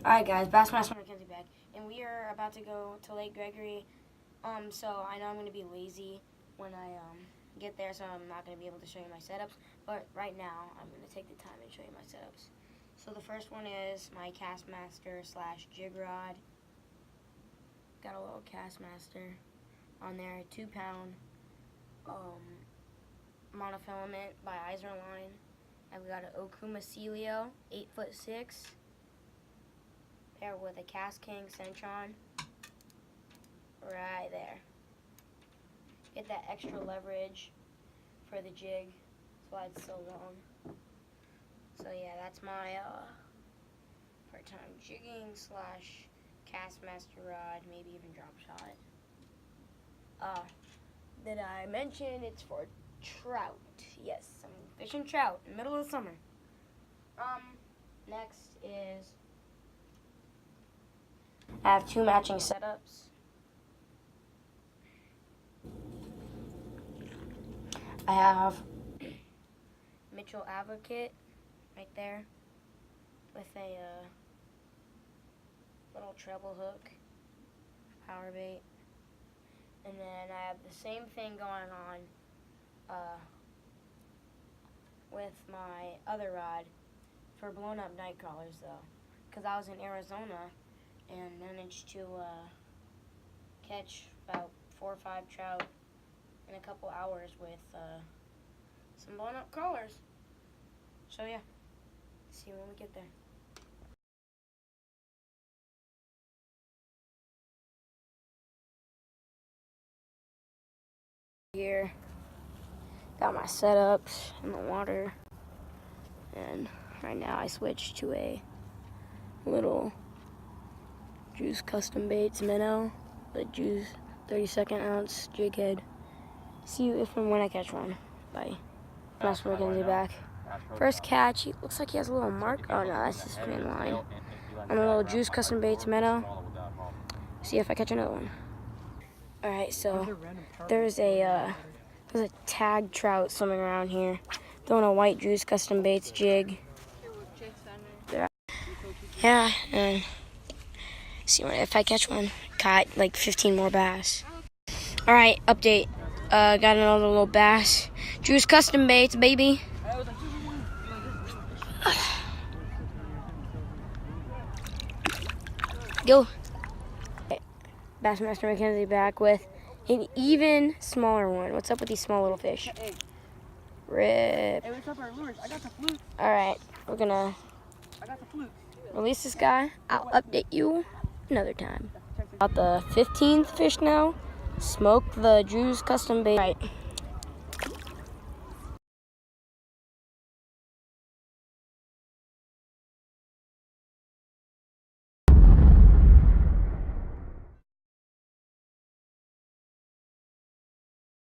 Alright guys, Bassmaster Mackenzie back, and we are about to go to Lake Gregory. So I know I'm going to be lazy when I get there, so I'm not going to be able to show you my setups, but right now I'm going to take the time and show you my setups. So the first one is my Castmaster / jig rod. Got a little Castmaster on there, 2-pound monofilament by Line. I've got an Okuma Celio, 8'6", paired with a Cast King Centron right there. Get that extra leverage for the jig. That's why it's so long. So yeah, that's my part-time jigging / Castmaster rod, maybe even drop shot. Did I mention it's for trout? Yes, I'm fishing trout in the middle of the summer. Next is I have 2 matching setups. I have Mitchell Advocate right there with a little treble hook, power bait, and then I have the same thing going on with my other rod for blown up night crawlers though, because I was in Arizona and managed to catch about 4 or 5 trout in a couple hours with some blown up crawlers. So yeah, see you when we get there. Here, got my setups in the water, and right now I switched to a little Juice Custom Baits minnow, the Juice 32nd ounce jig head. See you if and when I catch one. Bye. Bassmaster Mackenzie back. First catch, he looks like he has a little mark. Oh no, that's his fin line. On a little Juice Custom Baits minnow. See if I catch another one. Alright, so there's a tag trout swimming around here. Throwing a white Juice Custom Baits jig. Yeah, and see if I catch one. Caught like 15 more bass. Alright, update. Got another little bass. Juice Custom Baits, baby. Go. Bassmaster Mackenzie back with an even smaller one. What's up with these small little fish? Rip. Hey, what's up, our lures? I got the flute. Alright, we're gonna release this guy. I'll update you another time. About the 15th fish now. Smoke the Juice Custom Bait. Right.